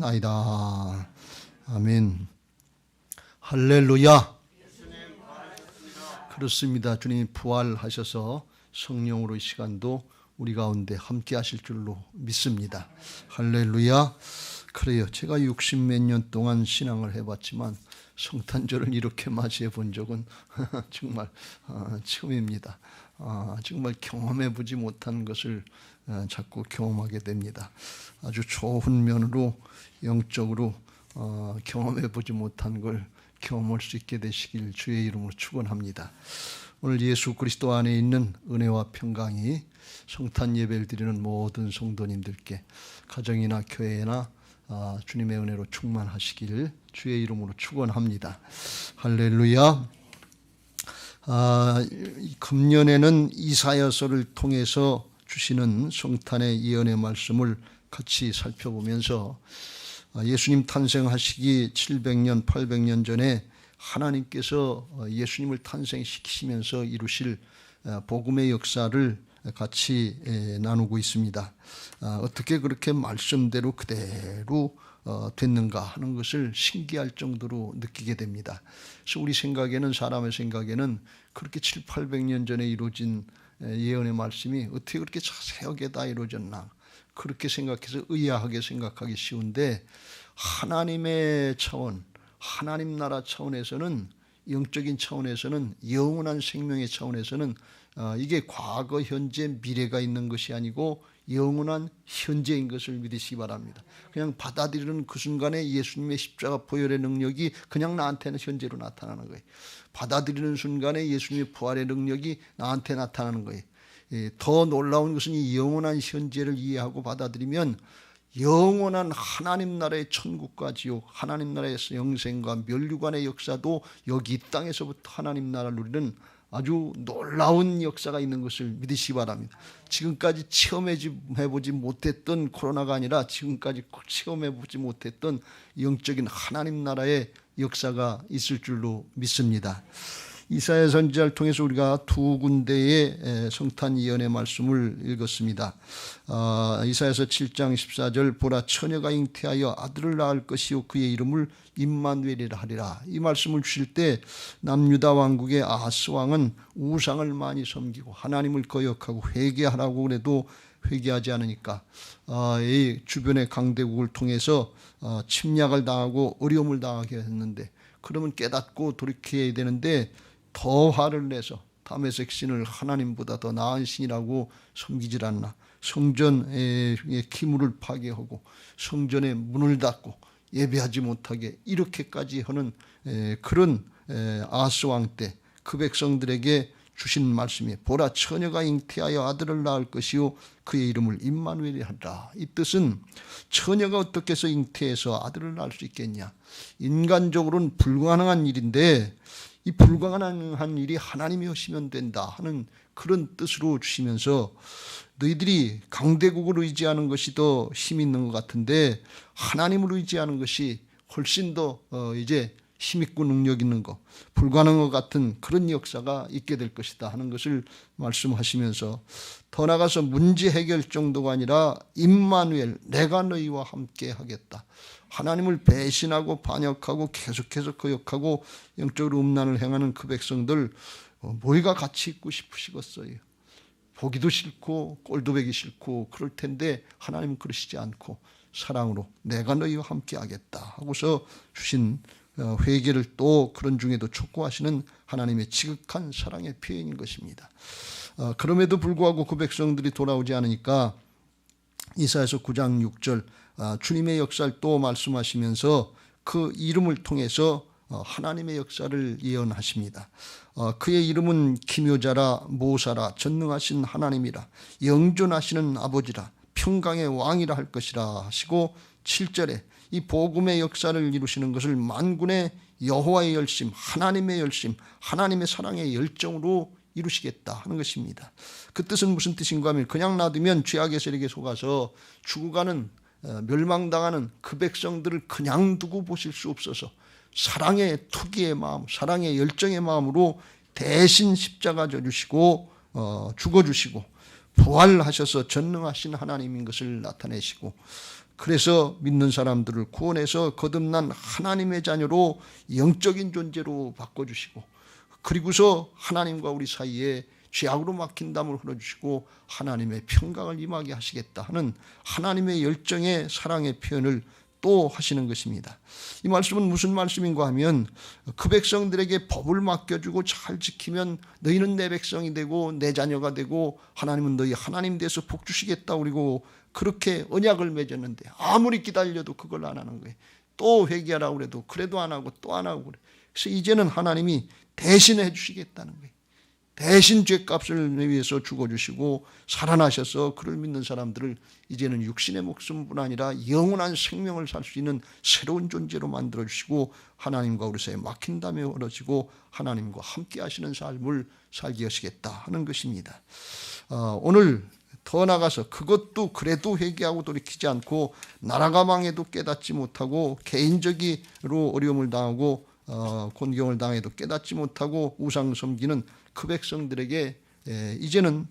나이다. 아멘. 할렐루야. 그렇습니다. 주님이 부활하셔서 성령으로 이 시간도 우리 가운데 함께 하실 줄로 믿습니다. 할렐루야. 그래요. 제가 60몇 년 동안 신앙을 해봤지만 성탄절을 이렇게 맞이해 본 적은 정말 처음입니다. 정말 경험해 보지 못한 것을 자꾸 경험하게 됩니다. 아주 좋은 면으로 영적으로 경험해 보지 못한 걸 경험할 수 있게 되시길 주의 이름으로 축원합니다. 오늘 예수 그리스도 안에 있는 은혜와 평강이 성탄 예배를 드리는 모든 성도님들께 가정이나 교회나 주님의 은혜로 충만하시길 주의 이름으로 축원합니다. 할렐루야. 금년에는 이사야서를 통해서 주시는 성탄의 예언의 말씀을 같이 살펴보면서 예수님 탄생하시기 700년, 800년 전에 하나님께서 예수님을 탄생시키시면서 이루실 복음의 역사를 같이 나누고 있습니다. 어떻게 그렇게 말씀대로 그대로 됐는가 하는 것을 신기할 정도로 느끼게 됩니다. 그래서 우리 생각에는, 사람의 생각에는 그렇게 7, 800년 전에 이루어진 예언의 말씀이 어떻게 그렇게 자세하게 다 이루어졌나, 그렇게 생각해서 의아하게 생각하기 쉬운데, 하나님의 차원, 하나님 나라 차원에서는, 영적인 차원에서는, 영원한 생명의 차원에서는 이게 과거, 현재, 미래가 있는 것이 아니고 영원한 현재인 것을 믿으시기 바랍니다. 그냥 받아들이는 그 순간에 예수님의 십자가 보혈의 능력이 그냥 나한테는 현재로 나타나는 거예요. 받아들이는 순간에 예수님의 부활의 능력이 나한테 나타나는 거예요. 더 놀라운 것은 이 영원한 현재를 이해하고 받아들이면 영원한 하나님 나라의 천국과 지옥, 하나님 나라에서 영생과 멸류관의 역사도 여기 이 땅에서부터 하나님 나라를 누리는 아주 놀라운 역사가 있는 것을 믿으시기 바랍니다. 지금까지 체험해보지 못했던 코로나가 아니라 지금까지 체험해보지 못했던 영적인 하나님 나라의 역사가 있을 줄로 믿습니다. 이사야 선지자를 통해서 우리가 두 군데의 성탄 예언의 말씀을 읽었습니다. 이사야서 7장 14절 보라 처녀가 잉태하여 아들을 낳을 것이요 그의 이름을 임마누엘이라 하리라. 이 말씀을 주실 때 남유다 왕국의 아하스 왕은 우상을 많이 섬기고 하나님을 거역하고 회개하라고 그래도 회개하지 않으니까 이 주변의 강대국을 통해서 침략을 당하고 어려움을 당하게 했는데, 그러면 깨닫고 돌이켜야 되는데 더 화를 내서 다메섹 신을 하나님보다 더 나은 신이라고 섬기질 않나, 성전의 기물을 파괴하고 성전의 문을 닫고 예배하지 못하게 이렇게까지 하는 그런 아하스 왕 때 그 백성들에게 주신 말씀이 보라 처녀가 잉태하여 아들을 낳을 것이요 그의 이름을 임마누엘이 하리라. 이 뜻은 처녀가 어떻게 해서 잉태해서 아들을 낳을 수 있겠냐, 인간적으로는 불가능한 일인데 이 불가능한 일이 하나님이 하시면 된다 하는 그런 뜻으로 주시면서, 너희들이 강대국을 의지하는 것이 더 힘 있는 것 같은데 하나님을 의지하는 것이 훨씬 더 이제 힘있고 능력 있는 것, 불가능한 것 같은 그런 역사가 있게 될 것이다 하는 것을 말씀하시면서, 더 나아가서 문제 해결 정도가 아니라 임마누엘, 내가 너희와 함께 하겠다. 하나님을 배신하고 반역하고 계속해서 거역하고 영적으로 음란을 행하는 그 백성들 뭐가 같이 있고 싶으시겠어요. 보기도 싫고 꼴도 보기 싫고 그럴 텐데 하나님은 그러시지 않고 사랑으로 내가 너희와 함께 하겠다 하고서 주신 회개를 또 그런 중에도 촉구하시는 하나님의 지극한 사랑의 표현인 것입니다. 그럼에도 불구하고 그 백성들이 돌아오지 않으니까 이사야서 9장 6절 주님의 역사를 또 말씀하시면서 그 이름을 통해서 하나님의 역사를 예언하십니다. 그의 이름은 기묘자라 모사라 전능하신 하나님이라 영존하시는 아버지라 평강의 왕이라 할 것이라 하시고, 7절에 이 복음의 역사를 이루시는 것을 만군의 여호와의 열심, 하나님의 열심, 하나님의 사랑의 열정으로 이루시겠다 하는 것입니다. 그 뜻은 무슨 뜻인가 하면 그냥 놔두면 죄악의 세력에 속아서 죽어가는 멸망당하는 그 백성들을 그냥 두고 보실 수 없어서 사랑의 투기의 마음, 사랑의 열정의 마음으로 대신 십자가 져주시고 죽어주시고 부활하셔서 전능하신 하나님인 것을 나타내시고, 그래서 믿는 사람들을 구원해서 거듭난 하나님의 자녀로 영적인 존재로 바꿔주시고, 그리고서 하나님과 우리 사이에 죄악으로 막힌 담을 흘러주시고 하나님의 평강을 임하게 하시겠다 하는 하나님의 열정의 사랑의 표현을 또 하시는 것입니다. 이 말씀은 무슨 말씀인가 하면, 그 백성들에게 법을 맡겨주고 잘 지키면 너희는 내 백성이 되고 내 자녀가 되고 하나님은 너희 하나님 돼서 복 주시겠다, 그리고 그렇게 언약을 맺었는데 아무리 기다려도 그걸 안 하는 거예요. 또 회개하라고 그래도 그래도 안 하고 또 안 하고 그래. 그래서 이제는 하나님이 대신해 주시겠다는 거예요. 대신 죄값을 위해서 죽어주시고 살아나셔서 그를 믿는 사람들을 이제는 육신의 목숨뿐 아니라 영원한 생명을 살 수 있는 새로운 존재로 만들어주시고 하나님과 우리 사이에 막힌 담이 벌어지고 하나님과 함께 하시는 삶을 살게 하시겠다 하는 것입니다. 오늘 더 나가서 그것도 그래도 회개하고 돌이키지 않고 나라가 망해도 깨닫지 못하고 개인적으로 어려움을 당하고 곤경을 당해도 깨닫지 못하고 우상 섬기는 그 백성들에게 이제는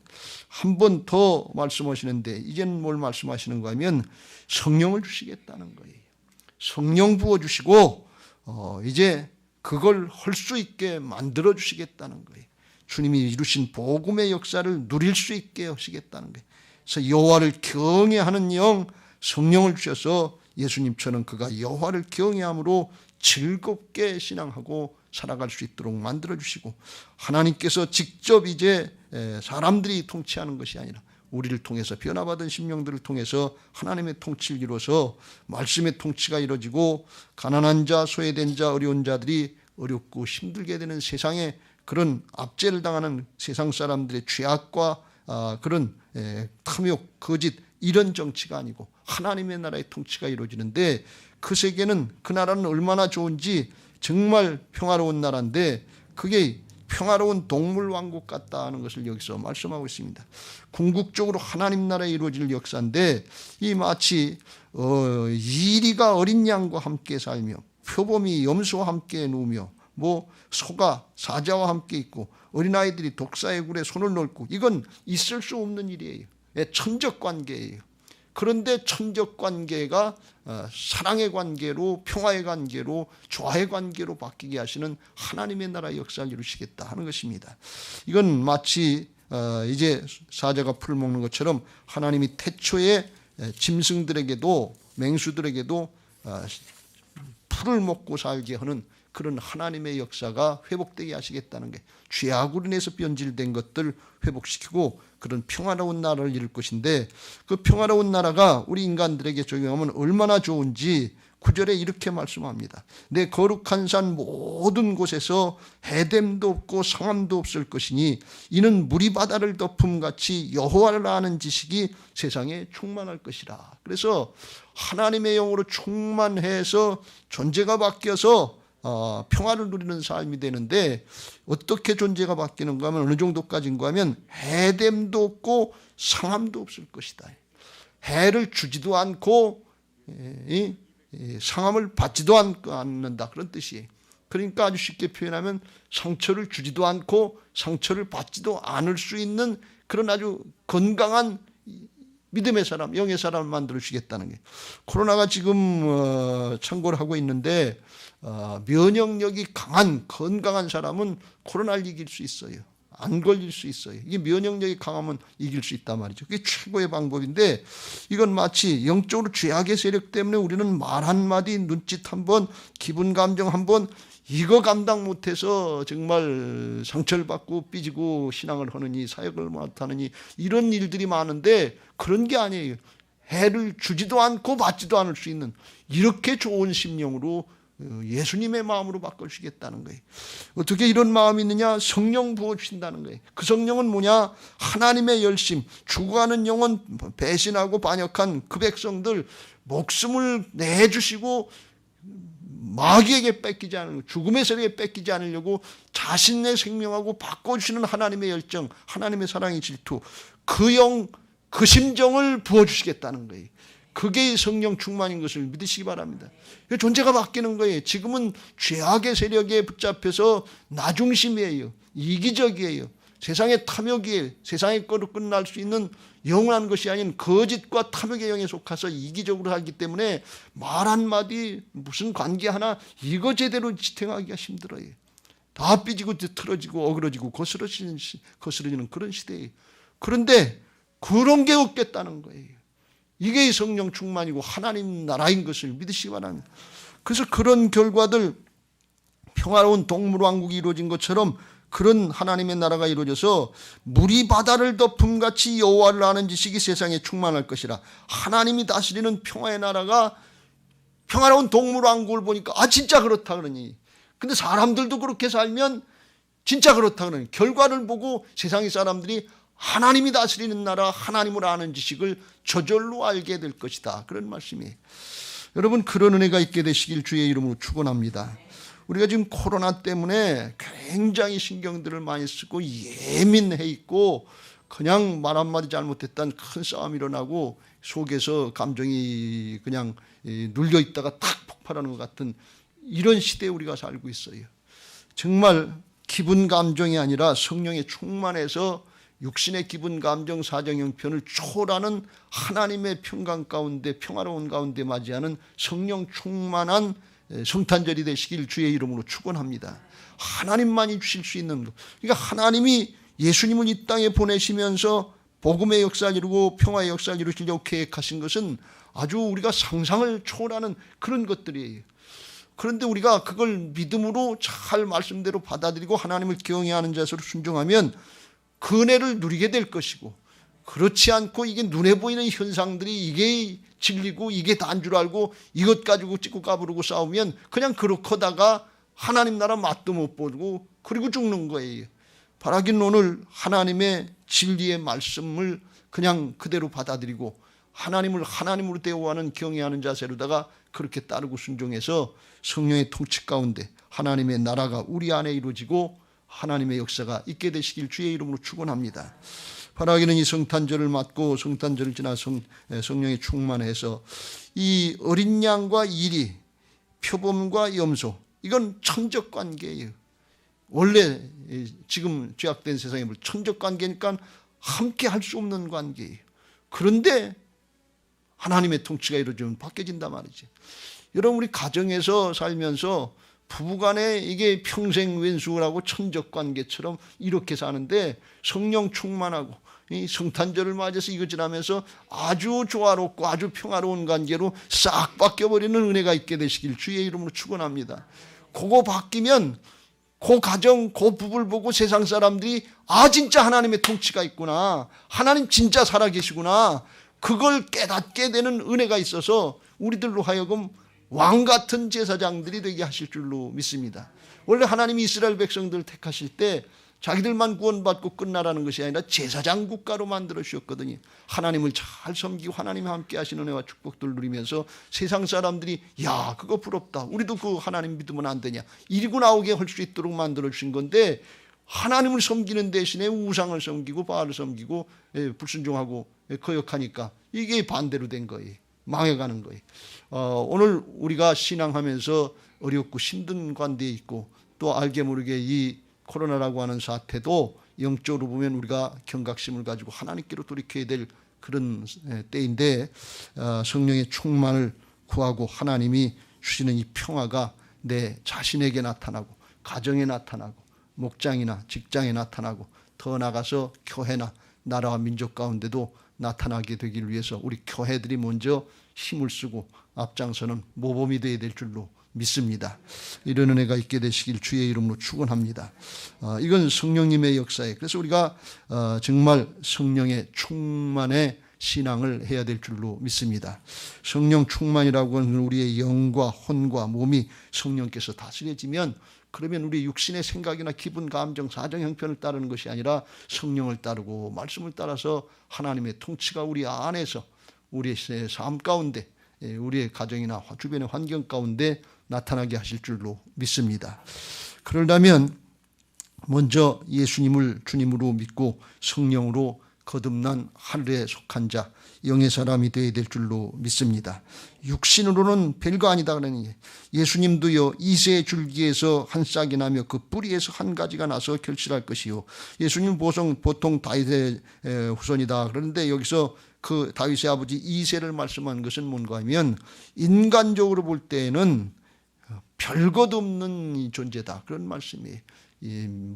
한 번 더 말씀하시는데, 이제는 뭘 말씀하시는가 하면 성령을 주시겠다는 거예요. 성령 부어주시고 이제 그걸 할 수 있게 만들어 주시겠다는 거예요. 주님이 이루신 복음의 역사를 누릴 수 있게 하시겠다는 거예요. 그래서 여호와를 경외하는 영, 성령을 주셔서 예수님처럼 그가 여호와를 경외함으로 즐겁게 신앙하고 살아갈 수 있도록 만들어주시고, 하나님께서 직접 이제 사람들이 통치하는 것이 아니라 우리를 통해서 변화받은 심령들을 통해서 하나님의 통치를 이루어서 말씀의 통치가 이루어지고 가난한 자, 소외된 자, 어려운 자들이 어렵고 힘들게 되는 세상에 그런 압제를 당하는 세상 사람들의 죄악과 그런 탐욕, 거짓 이런 정치가 아니고 하나님의 나라의 통치가 이루어지는데, 그 세계는, 그 나라는 얼마나 좋은지 정말 평화로운 나라인데 그게 평화로운 동물 왕국 같다 하는 것을 여기서 말씀하고 있습니다. 궁극적으로 하나님 나라에 이루어질 역사인데, 이 마치 이리가 어린 양과 함께 살며 표범이 염소와 함께 누우며 소가 사자와 함께 있고 어린아이들이 독사의 굴에 손을 넣고, 이건 있을 수 없는 일이에요. 천적 관계예요. 그런데 천적 관계가 사랑의 관계로, 평화의 관계로, 조화의 관계로 바뀌게 하시는 하나님의 나라의 역사를 이루시겠다 하는 것입니다. 이건 마치 이제 사자가 풀을 먹는 것처럼 하나님이 태초에 짐승들에게도, 맹수들에게도 풀을 먹고 살게 하는 그런 하나님의 역사가 회복되게 하시겠다는 게, 죄악으로 인해서 변질된 것들 회복시키고 그런 평화로운 나라를 이룰 것인데, 그 평화로운 나라가 우리 인간들에게 적용하면 얼마나 좋은지 9절에 이렇게 말씀합니다. 내 거룩한 산 모든 곳에서 해됨도 없고 상함도 없을 것이니 이는 물이 바다를 덮음같이 여호와를 아는 지식이 세상에 충만할 것이라. 그래서 하나님의 영으로 충만해서 존재가 바뀌어서 평화를 누리는 삶이 되는데, 어떻게 존재가 바뀌는가 하면 어느 정도까지인가 하면 해됨도 없고 상함도 없을 것이다. 해를 주지도 않고 상함을 받지도 않는다, 그런 뜻이에요. 그러니까 아주 쉽게 표현하면 상처를 주지도 않고 상처를 받지도 않을 수 있는 그런 아주 건강한 믿음의 사람, 영의 사람을 만들어 주시겠다는 게, 코로나가 지금 창궐 하고 있는데 면역력이 강한 건강한 사람은 코로나를 이길 수 있어요. 안 걸릴 수 있어요. 이게 면역력이 강하면 이길 수 있단 말이죠. 그게 최고의 방법인데, 이건 마치 영적으로 죄악의 세력 때문에 우리는 말 한마디, 눈짓 한번, 기분 감정 한번 이거 감당 못해서 정말 상처를 받고 삐지고 신앙을 하느니 사역을 못하느니 이런 일들이 많은데, 그런 게 아니에요. 해를 주지도 않고 받지도 않을 수 있는 이렇게 좋은 심령으로 예수님의 마음으로 바꿔주시겠다는 거예요. 어떻게 이런 마음이 있느냐? 성령 부어주신다는 거예요. 그 성령은 뭐냐? 하나님의 열심, 죽어가는 영혼 배신하고 반역한 그 백성들 목숨을 내주시고 마귀에게 뺏기지 않으려고, 죽음의 세력에 뺏기지 않으려고 자신의 생명하고 바꿔주시는 하나님의 열정, 하나님의 사랑의 질투, 그 영, 그 심정을 부어주시겠다는 거예요. 그게 성령 충만인 것을 믿으시기 바랍니다. 존재가 바뀌는 거예요. 지금은 죄악의 세력에 붙잡혀서 나중심이에요. 이기적이에요. 세상의 탐욕이 세상의 거로 끝날 수 있는 영원한 것이 아닌 거짓과 탐욕의 영에 속아서 이기적으로 살기 때문에 말 한마디 무슨 관계 하나 이거 제대로 지탱하기가 힘들어요. 다 삐지고 틀어지고 어그러지고 거스러지는 그런 시대예요. 그런데 그런 게 없겠다는 거예요. 이게 성령 충만이고 하나님 나라인 것을 믿으시기 바랍니다. 그래서 그런 결과들, 평화로운 동물왕국이 이루어진 것처럼 그런 하나님의 나라가 이루어져서 물이 바다를 덮음같이 여호와를 아는 지식이 세상에 충만할 것이라. 하나님이 다스리는 평화의 나라가 평화로운 동물왕국을 보니까 진짜 그렇다 그러니. 근데 사람들도 그렇게 살면 진짜 그렇다 그러니 결과를 보고 세상의 사람들이 하나님이 다스리는 나라, 하나님을 아는 지식을 저절로 알게 될 것이다. 그런 말씀이에요. 여러분, 그런 은혜가 있게 되시길 주의 이름으로 축원합니다. 우리가 지금 코로나 때문에 굉장히 신경들을 많이 쓰고 예민해 있고 그냥 말 한마디 잘못했다는 큰 싸움이 일어나고 속에서 감정이 그냥 눌려 있다가 탁 폭발하는 것 같은 이런 시대에 우리가 살고 있어요. 정말 기분 감정이 아니라 성령의 충만해서 육신의 기분 감정 사정 형편을 초월하는 하나님의 평강 가운데 평화로운 가운데 맞이하는 성령 충만한 성탄절이 되시길 주의 이름으로 축원합니다. 하나님만이 주실 수 있는 것. 그러니까 하나님이 예수님을 이 땅에 보내시면서 복음의 역사를 이루고 평화의 역사를 이루시려고 계획하신 것은 아주 우리가 상상을 초월하는 그런 것들이에요. 그런데 우리가 그걸 믿음으로 잘 말씀대로 받아들이고 하나님을 경외하는 자세로 순종하면 그 은혜를 누리게 될 것이고, 그렇지 않고 이게 눈에 보이는 현상들이 이게 진리고 이게 다인 줄 알고 이것 가지고 찍고 까부르고 싸우면 그냥 그렇다가 하나님 나라 맛도 못 보고 그리고 죽는 거예요. 바라기는 오늘 하나님의 진리의 말씀을 그냥 그대로 받아들이고 하나님을 하나님으로 대우하는 경외하는 자세로다가 그렇게 따르고 순종해서 성령의 통치 가운데 하나님의 나라가 우리 안에 이루어지고 하나님의 역사가 있게 되시길 주의 이름으로 축원합니다. 바라기는 이 성탄절을 맞고 성탄절을 지나 성령의 충만해서 이 어린 양과 이리, 표범과 염소, 이건 천적 관계예요. 원래 지금 죄악된 세상에 천적 관계니까 함께 할 수 없는 관계예요. 그런데 하나님의 통치가 이루어지면 바뀌어진단 말이지. 여러분, 우리 가정에서 살면서 부부간에 이게 평생 왼수라고 천적 관계처럼 이렇게 사는데 성령 충만하고 이 성탄절을 맞아서 이거 지나면서 아주 조화롭고 아주 평화로운 관계로 싹 바뀌어버리는 은혜가 있게 되시길 주의 이름으로 축원합니다. 그거 바뀌면 그 가정, 그 부부를 보고 세상 사람들이 진짜 하나님의 통치가 있구나, 하나님 진짜 살아계시구나, 그걸 깨닫게 되는 은혜가 있어서 우리들로 하여금 왕 같은 제사장들이 되게 하실 줄로 믿습니다. 원래 하나님이 이스라엘 백성들을 택하실 때 자기들만 구원받고 끝나라는 것이 아니라 제사장 국가로 만들어 주셨거든요. 하나님을 잘 섬기고 하나님과 함께 하시는 은혜와 축복들을 누리면서 세상 사람들이 야, 그거 부럽다, 우리도 그 하나님 믿으면 안 되냐, 이리고 나오게 할 수 있도록 만들어 주신 건데, 하나님을 섬기는 대신에 우상을 섬기고 바알을 섬기고 불순종하고 거역하니까 이게 반대로 된 거예요. 망해가는 거예요. 오늘 우리가 신앙하면서 어렵고 힘든 관계에 있고 또 알게 모르게 이 코로나라고 하는 사태도 영적으로 보면 우리가 경각심을 가지고 하나님께로 돌이켜야 될 그런 때인데, 성령의 충만을 구하고 하나님이 주시는 이 평화가 내 자신에게 나타나고 가정에 나타나고 목장이나 직장에 나타나고 더 나아가서 교회나 나라와 민족 가운데도 나타나게 되기를 위해서 우리 교회들이 먼저 힘을 쓰고 앞장서는 모범이 되어야 될 줄로 믿습니다. 이런 은혜가 있게 되시길 주의 이름으로 축원합니다. 이건 성령님의 역사예요. 그래서 우리가 정말 성령의 충만의 신앙을 해야 될 줄로 믿습니다. 성령 충만이라고 하는 우리의 영과 혼과 몸이 성령께서 다스려지면, 그러면 우리 육신의 생각이나 기분, 감정, 사정, 형편을 따르는 것이 아니라 성령을 따르고 말씀을 따라서 하나님의 통치가 우리 안에서 우리의 삶 가운데, 우리의 가정이나 주변의 환경 가운데 나타나게 하실 줄로 믿습니다. 그러려면 먼저 예수님을 주님으로 믿고 성령으로 거듭난 하늘에 속한 자, 영의 사람이 되어야 될 줄로 믿습니다. 육신으로는 별거 아니다 그러니 예수님도요 이새의 줄기에서 한 싹이 나며 그 뿌리에서 한 가지가 나서 결실할 것이요. 예수님 보통 다윗의 후손이다 그러는데 여기서 그 다윗의 아버지 이새를 말씀한 것은 뭔가 하면 인간적으로 볼 때에는 별것 없는 존재다 그런 말씀이에요.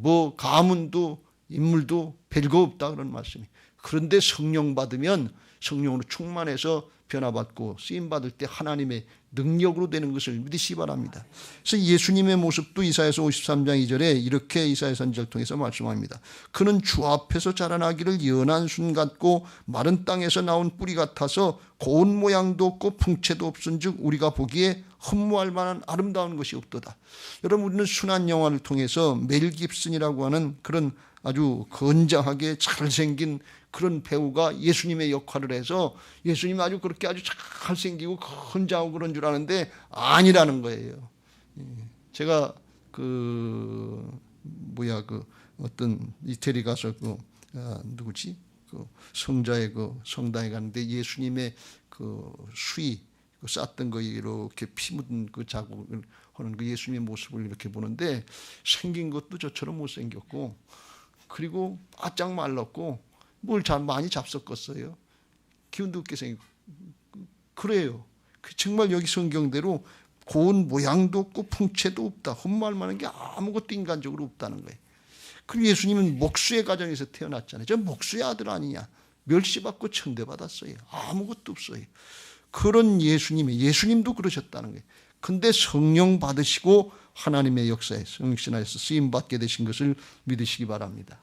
뭐 가문도 인물도 별거 없다 그런 말씀이. 그런데 성령 받으면 성령으로 충만해서 변화받고 쓰임받을 때 하나님의 능력으로 되는 것을 믿으시기 바랍니다. 그래서 예수님의 모습도 이사야서 53장 2절에 이렇게 이사야 선지자를 통해서 말씀합니다. 그는 주 앞에서 자라나기를 연한 순 같고 마른 땅에서 나온 뿌리 같아서 고운 모양도 없고 풍채도 없은즉 우리가 보기에 흠모할 만한 아름다운 것이 없도다. 여러분 우리는 순한 영화를 통해서 멜 깁슨이라고 하는 그런 아주 건장하게 잘생긴 그런 배우가 예수님의 역할을 해서 예수님 아주 그렇게 아주 잘생기고 건장하고 그런 줄 아는데 아니라는 거예요. 제가 어떤 이태리 가서 누구지? 성자의 성당에 갔는데 예수님의 수의 쌌던 거 이렇게 피 묻은 자국을 하는 예수님의 모습을 이렇게 보는데 생긴 것도 저처럼 못생겼고 그리고 바짝 말랐고 뭘 많이 잡섞었어요. 기운도 없게 생기고 그래요. 정말 여기 성경대로 고운 모양도 없고 풍채도 없다. 흠모할 만한 게 아무것도 인간적으로 없다는 거예요. 그리고 예수님은 목수의 가정에서 태어났잖아요. 저 목수의 아들 아니냐. 멸시받고 천대받았어요. 아무것도 없어요. 그런 예수님도 그러셨다는 거예요. 근데 성령 받으시고 하나님의 역사에 성신하에서 쓰임받게 되신 것을 믿으시기 바랍니다.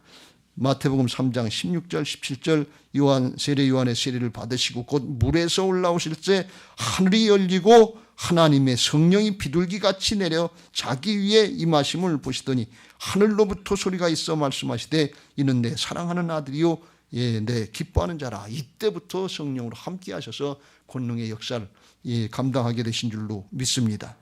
마태복음 3장 16절 17절 세례 요한의 세례를 받으시고 곧 물에서 올라오실 때 하늘이 열리고 하나님의 성령이 비둘기같이 내려 자기 위에 임하심을 보시더니 하늘로부터 소리가 있어 말씀하시되 이는 내 사랑하는 아들이요 내 기뻐하는 자라. 이때부터 성령으로 함께 하셔서 권능의 역사를 감당하게 되신 줄로 믿습니다.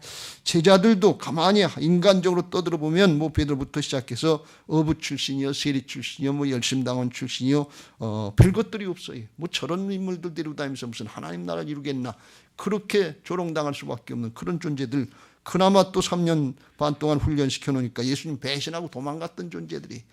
제자들도 가만히 인간적으로 떠들어보면 베드로부터 시작해서 어부 출신이요 세리 출신이요 열심당원 출신이요 별것들이 없어요. 저런 인물들 데리고 다니면서 무슨 하나님 나라를 이루겠나 그렇게 조롱당할 수밖에 없는 그런 존재들. 그나마 또 3년 반 동안 훈련시켜 놓으니까 예수님 배신하고 도망갔던 존재들이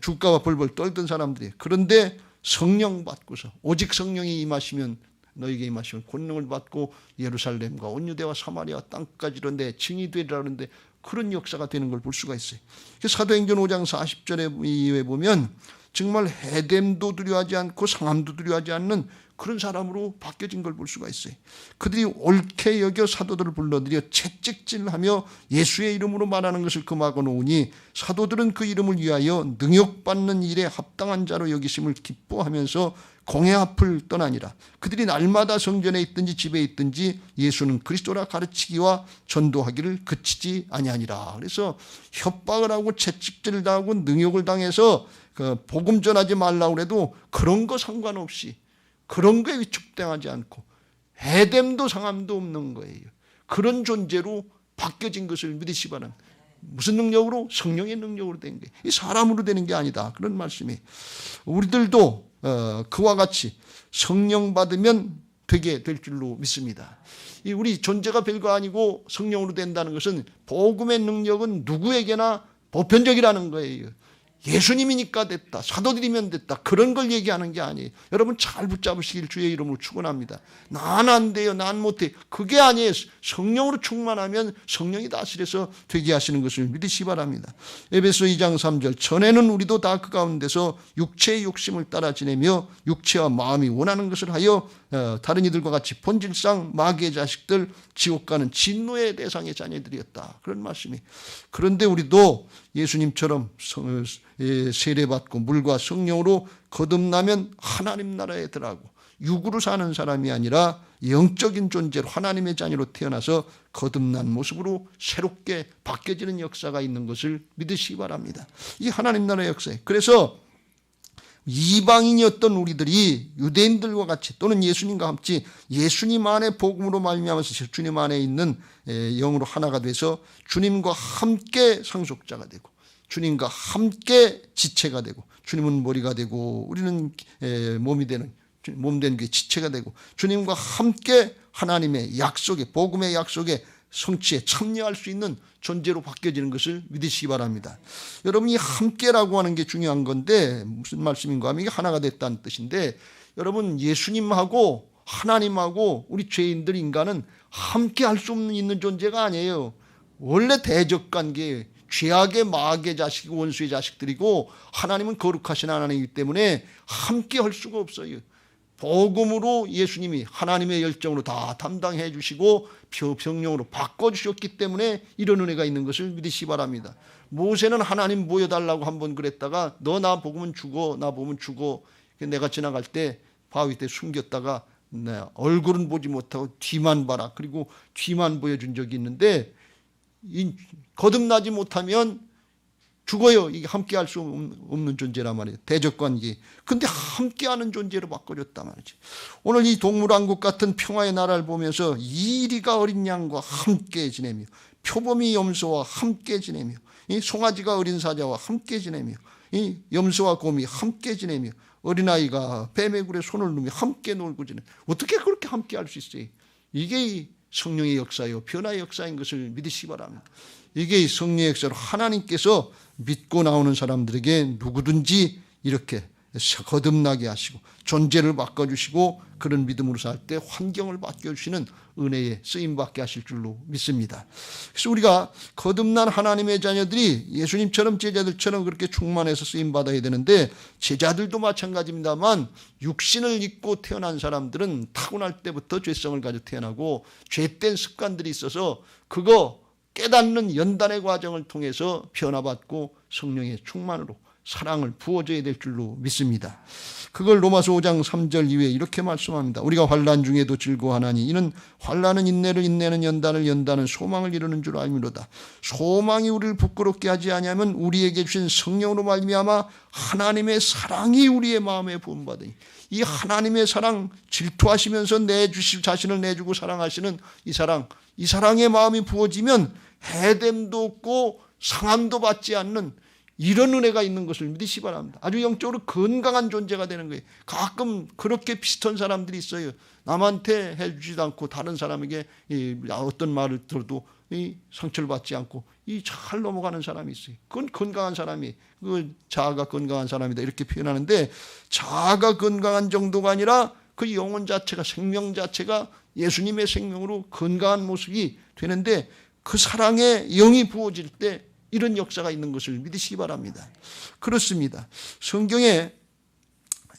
줄까봐 벌벌 떨던 사람들이. 그런데 성령 받고서 오직 성령이 임하시면 너에게 임하시면 권능을 받고 예루살렘과 온 유대와 사마리아 땅까지 이런데 증이 되리라는데 그런 역사가 되는 걸 볼 수가 있어요. 사도행전 5장 40절에 이후에 보면 정말 해됨도 두려워하지 않고 상함도 두려워하지 않는 그런 사람으로 바뀌어진 걸 볼 수가 있어요. 그들이 옳게 여겨 사도들을 불러들여 채찍질하며 예수의 이름으로 말하는 것을 금하고 놓으니 사도들은 그 이름을 위하여 능욕받는 일에 합당한 자로 여기심을 기뻐하면서 공회 앞을 떠나니라. 그들이 날마다 성전에 있든지 집에 있든지 예수는 그리스도라 가르치기와 전도하기를 그치지 아니하니라. 그래서 협박을 하고 채찍질을 당하고 능욕을 당해서 복음 전하지 말라고 해도 그런 거 상관없이 그런 거에 위축당하지 않고 해됨도 상함도 없는 거예요. 그런 존재로 바뀌어진 것을 믿으시기 바랍니다. 무슨 능력으로? 성령의 능력으로 된 거예요. 이 사람으로 되는 게 아니다. 그런 말씀이. 우리들도 그와 같이 성령 받으면 되게 될 줄로 믿습니다. 우리 존재가 별거 아니고 성령으로 된다는 것은 복음의 능력은 누구에게나 보편적이라는 거예요. 예수님이니까 됐다. 사도들이면 됐다. 그런 걸 얘기하는 게 아니에요. 여러분 잘 붙잡으시길 주의 이름으로 축원합니다. 난 안 돼요. 난 못해. 그게 아니에요. 성령으로 충만하면 성령이 다스려서 되게 하시는 것을 믿으시기 바랍니다. 에베소 2장 3절 전에는 우리도 다 그 가운데서 육체의 욕심을 따라 지내며 육체와 마음이 원하는 것을 하여 다른 이들과 같이 본질상 마귀의 자식들 지옥 가는 진노의 대상의 자녀들이었다. 그런 말씀이. 그런데 우리도 예수님처럼 세례받고 물과 성령으로 거듭나면 하나님 나라에 들어가고 육으로 사는 사람이 아니라 영적인 존재로 하나님의 자녀로 태어나서 거듭난 모습으로 새롭게 바뀌어지는 역사가 있는 것을 믿으시기 바랍니다. 이 하나님 나라의 역사에. 그래서 이방인이었던 우리들이 유대인들과 같이 또는 예수님과 함께 예수님 안에 복음으로 말미암아서 주님 안에 있는 영으로 하나가 돼서 주님과 함께 상속자가 되고 주님과 함께 지체가 되고, 주님은 머리가 되고 우리는 몸이 되는, 몸 되는 게 지체가 되고, 주님과 함께 하나님의 약속에, 복음의 약속에 성취에 참여할 수 있는 존재로 바뀌어지는 것을 믿으시기 바랍니다. 여러분이 함께라고 하는 게 중요한 건데, 무슨 말씀인가 하면 이게 하나가 됐다는 뜻인데, 여러분 예수님하고 하나님하고 우리 죄인들 인간은 함께 할 수 있는 존재가 아니에요. 원래 대적관계, 죄악의 마귀의 자식이고 원수의 자식들이고, 하나님은 거룩하신 하나님이기 때문에 함께 할 수가 없어요. 복음으로 예수님이 하나님의 열정으로 다 담당해 주시고 병력으로 바꿔주셨기 때문에 이런 은혜가 있는 것을 믿으시기 바랍니다. 모세는 하나님 보여달라고 한번 그랬다가 너 나 보면 죽어, 나 보면 죽어. 내가 지나갈 때 바위 때 숨겼다가 얼굴은 보지 못하고 뒤만 봐라. 그리고 뒤만 보여준 적이 있는데, 거듭나지 못하면 죽어요. 이게 함께 할 수 없는 존재란 말이에요. 대적관계. 근데 함께하는 존재로 바꿔줬단 말이지. 오늘 이 동물왕국 같은 평화의 나라를 보면서 이리가 어린 양과 함께 지내며, 표범이 염소와 함께 지내며, 이 송아지가 어린 사자와 함께 지내며, 이 염소와 곰이 함께 지내며, 어린아이가 뱀의 손을 놓으며 함께 놀고 지내. 어떻게 그렇게 함께 할 수 있어요? 이게 성령의 역사요, 변화의 역사인 것을 믿으시기 바랍니다. 이게 성령의 역사로 하나님께서 믿고 나오는 사람들에게 누구든지 이렇게 거듭나게 하시고 존재를 바꿔주시고 그런 믿음으로 살 때 환경을 바꿔주시는 은혜에 쓰임받게 하실 줄로 믿습니다. 그래서 우리가 거듭난 하나님의 자녀들이 예수님처럼 제자들처럼 그렇게 충만해서 쓰임받아야 되는데, 제자들도 마찬가지입니다만 육신을 입고 태어난 사람들은 타고날 때부터 죄성을 가지고 태어나고 죄된 습관들이 있어서 그거 깨닫는 연단의 과정을 통해서 변화받고 성령의 충만으로 사랑을 부어줘야 될 줄로 믿습니다. 그걸 로마서 5장 3절 이후에 이렇게 말씀합니다. 우리가 환난 중에도 즐거워하나니 이는 환난은 인내를, 인내는 연단을, 연단은 소망을 이루는 줄 알미로다. 소망이 우리를 부끄럽게 하지 아니하면 우리에게 주신 성령으로 말미암아 하나님의 사랑이 우리의 마음에 부음받으니, 이 하나님의 사랑, 질투하시면서 자신을 내주고 사랑하시는 이 사랑의 마음이 부어지면 해됨도 없고 상함도 받지 않는 이런 은혜가 있는 것을 믿으시기 바랍니다. 아주 영적으로 건강한 존재가 되는 거예요. 가끔 그렇게 비슷한 사람들이 있어요. 남한테 해주지도 않고 다른 사람에게 어떤 말을 들어도 상처를 받지 않고 잘 넘어가는 사람이 있어요. 그건 건강한 사람이, 그 자아가 건강한 사람이다 이렇게 표현하는데, 자아가 건강한 정도가 아니라 그 영혼 자체가, 생명 자체가 예수님의 생명으로 건강한 모습이 되는데, 그 사랑에 영이 부어질 때 이런 역사가 있는 것을 믿으시기 바랍니다. 그렇습니다. 성경에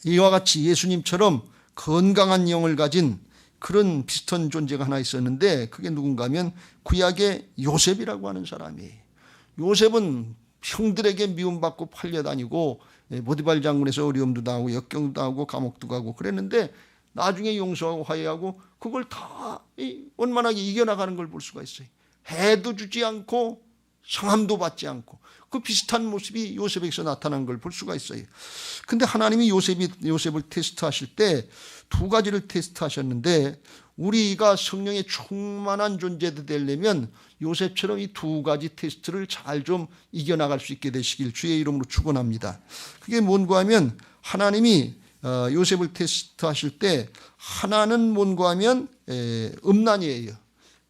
이와 같이 예수님처럼 건강한 영을 가진 그런 비슷한 존재가 하나 있었는데, 그게 누군가 하면 구약의 요셉이라고 하는 사람이에요. 요셉은 형들에게 미움받고 팔려다니고 보디발 장군에서 어려움도 당하고 역경도 당하고 감옥도 가고 그랬는데, 나중에 용서하고 화해하고 그걸 다 원만하게 이겨나가는 걸 볼 수가 있어요. 해도 주지 않고 상함도 받지 않고 그 비슷한 모습이 요셉에게서 나타난 걸 볼 수가 있어요. 근데 하나님이 요셉을 테스트하실 때 두 가지를 테스트하셨는데, 우리가 성령에 충만한 존재가 되려면 요셉처럼 이 두 가지 테스트를 잘 좀 이겨나갈 수 있게 되시길 주의 이름으로 축원합니다. 그게 뭔가 하면, 하나님이 요셉을 테스트하실 때 하나는 뭔가 하면 음란이에요.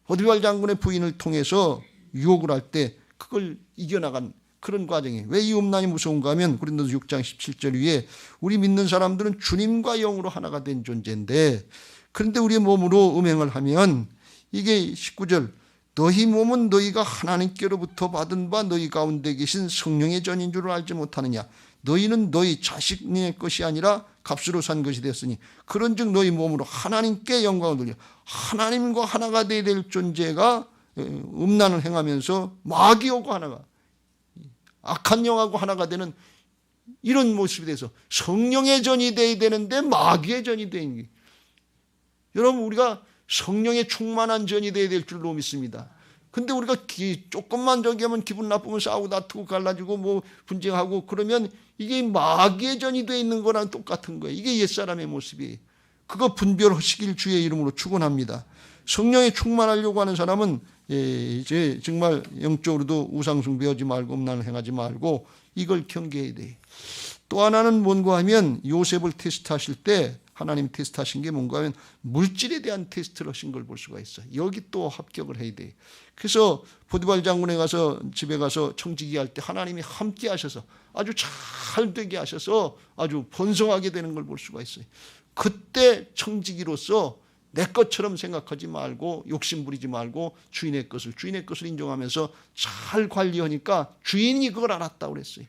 보디발 장군의 부인을 통해서 유혹을 할 때 그걸 이겨나간 그런 과정이에요. 왜 이 음란이 무서운가 하면 고린도서 6장 17절 위에 우리 믿는 사람들은 주님과 영으로 하나가 된 존재인데, 그런데 우리의 몸으로 음행을 하면, 이게 19절, 너희 몸은 너희가 하나님께로부터 받은 바 너희 가운데 계신 성령의 전인 줄을 알지 못하느냐. 너희는 너희 자식의 것이 아니라 값으로 산 것이 되었으니 그런즉 너희 몸으로 하나님께 영광을 돌려. 하나님과 하나가 되어야 될 존재가 음란을 행하면서 마귀하고 하나가, 악한 영하고 하나가 되는 이런 모습이 돼서 성령의 전이 되어야 되는데 마귀의 전이 되는 게, 여러분 우리가 성령의 충만한 전이 되어야 될 줄로 믿습니다. 근데 우리가 조금만 저기 하면 기분 나쁘면 싸우고 다투고 갈라지고 뭐 분쟁하고 그러면 이게 마귀의 전이 되어 있는 거랑 똑같은 거예요. 이게 옛사람의 모습이에요. 그거 분별하시길 주의 이름으로 축원합니다. 성령에 충만하려고 하는 사람은 이제 정말 영적으로도 우상숭배하지 말고 음란을 행하지 말고 이걸 경계해야 돼. 또 하나는 뭔가 하면 요셉을 테스트하실 때 하나님 테스트하신 게 뭔가 하면 물질에 대한 테스트를 하신 걸 볼 수가 있어. 여기 또 합격을 해야 돼. 그래서 보디발 장군에 가서 집에 가서 청지기 할 때 하나님이 함께 하셔서 아주 잘 되게 하셔서 아주 번성하게 되는 걸 볼 수가 있어요. 그때 청지기로서 내 것처럼 생각하지 말고 욕심 부리지 말고 주인의 것을 인정하면서 잘 관리하니까 주인이 그걸 알았다고 그랬어요.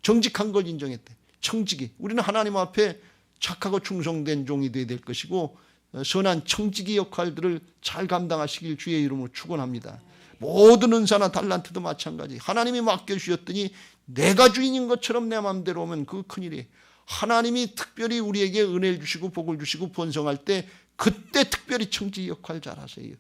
정직한 걸 인정했대. 청지기. 우리는 하나님 앞에 착하고 충성된 종이 되어야 될 것이고 선한 청지기 역할들을 잘 감당하시길 주의 이름으로 축원합니다. 모든 은사나 달란트도 마찬가지. 하나님이 맡겨주셨더니 내가 주인인 것처럼 내 마음대로 오면 그거 큰일이에요. 하나님이 특별히 우리에게 은혜를 주시고 복을 주시고 번성할 때 그때 특별히 청지기 역할 잘하세요.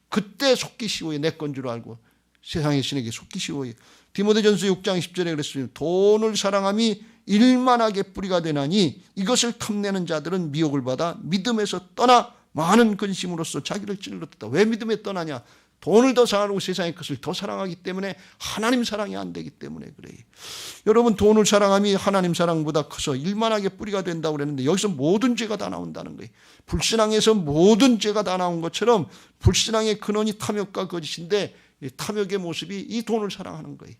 그때 속기 쉬워요. 내 건 줄 알고 세상의 신에게 속기 쉬워요. 디모데전서 6장 10절에 그랬습니다. 돈을 사랑함이 일만하게 뿌리가 되나니 이것을 탐내는 자들은 미혹을 받아 믿음에서 떠나 많은 근심으로써 자기를 찔렀다. 왜 믿음에 떠나냐? 돈을 더 사랑하고 세상의 것을 더 사랑하기 때문에 하나님 사랑이 안 되기 때문에 그래요. 여러분 돈을 사랑함이 하나님 사랑보다 커서 일만하게 뿌리가 된다고 그랬는데 여기서 모든 죄가 다 나온다는 거예요. 불신앙에서 모든 죄가 다 나온 것처럼 불신앙의 근원이 탐욕과 거짓인데 탐욕의 모습이 이 돈을 사랑하는 거예요.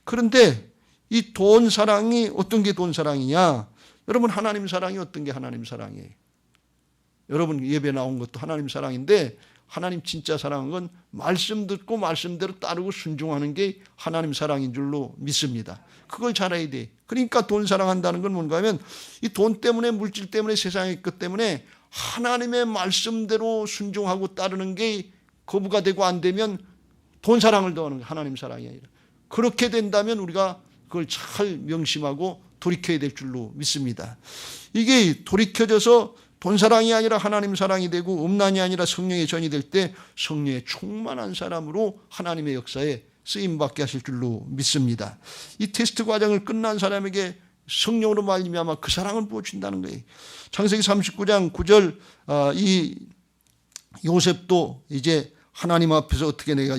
그런데 이 돈 사랑이 어떤 게 돈 사랑이냐? 여러분 하나님 사랑이 어떤 게 하나님 사랑이에요? 여러분 예배 나온 것도 하나님 사랑인데 하나님 진짜 사랑은 건 말씀 듣고 말씀대로 따르고 순종하는 게 하나님 사랑인 줄로 믿습니다. 그걸 잘해야 돼. 그러니까 돈 사랑한다는 건 뭔가 하면 이 돈 때문에 물질 때문에 세상의 것 때문에 하나님의 말씀대로 순종하고 따르는 게 거부가 되고 안 되면 돈 사랑을 더하는 게 하나님 사랑이 아니라 그렇게 된다면 우리가 그걸 잘 명심하고 돌이켜야 될 줄로 믿습니다. 이게 돌이켜져서 돈 사랑이 아니라 하나님 사랑이 되고 음란이 아니라 성령의 전이 될 때 성령의 충만한 사람으로 하나님의 역사에 쓰임받게 하실 줄로 믿습니다. 이 테스트 과정을 끝난 사람에게 성령으로 말미암아 그 사랑을 부어준다는 거예요. 창세기 39장 9절 이 요셉도 이제 하나님 앞에서 어떻게 내가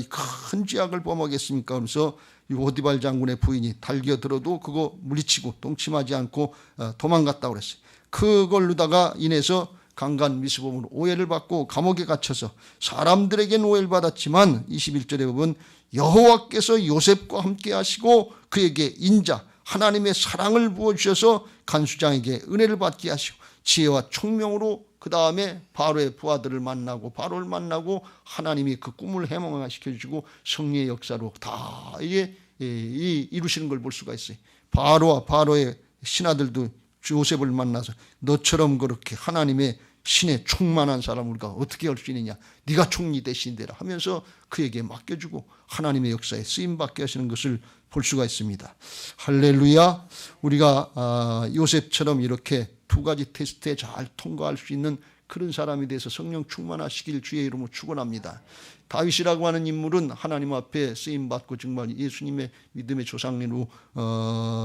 큰 죄악을 범하겠습니까? 하면서 보디발 장군의 부인이 달겨들어도 그거 물리치고 동침하지 않고 도망갔다고 그랬어요. 그걸로다가 인해서 강간 미수범으로 오해를 받고 감옥에 갇혀서 사람들에게는 오해를 받았지만 21절에 보면 여호와께서 요셉과 함께 하시고 그에게 인자 하나님의 사랑을 부어주셔서 간수장에게 은혜를 받게 하시고 지혜와 총명으로 그 다음에 바로의 부하들을 만나고 바로를 만나고 하나님이 그 꿈을 해몽시켜주시고 성리의 역사로 다 이게 이루시는 걸 볼 수가 있어요. 바로와 바로의 신하들도 요셉을 만나서 너처럼 그렇게 하나님의 신의 충만한 사람을 우리가 어떻게 할 수 있느냐. 네가 총리 대신 되라 하면서 그에게 맡겨주고 하나님의 역사에 쓰임받게 하시는 것을 볼 수가 있습니다. 할렐루야. 우리가 요셉처럼 이렇게 두 가지 테스트에 잘 통과할 수 있는 그런 사람이 돼서 성령 충만하시길 주의 이름으로 축원합니다. 다윗이라고 하는 인물은 하나님 앞에 쓰임받고 정말 예수님의 믿음의 조상으로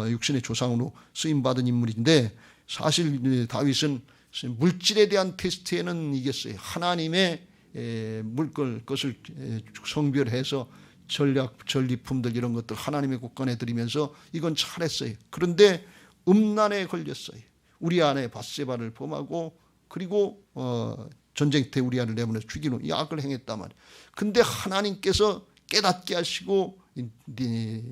육신의 조상으로 쓰임받은 인물인데 사실 다윗은 물질에 대한 테스트에는 이겼어요. 하나님의 것을 성별해서 전리품들 이런 것들 하나님의 곳간에 드리면서 이건 잘했어요. 그런데 음란에 걸렸어요. 우리아의 밧세바를 범하고 그리고 전쟁터 우리아를 내보내서 죽이는 이 악을 행했단 말이에요. 근데 하나님께서 깨닫게 하시고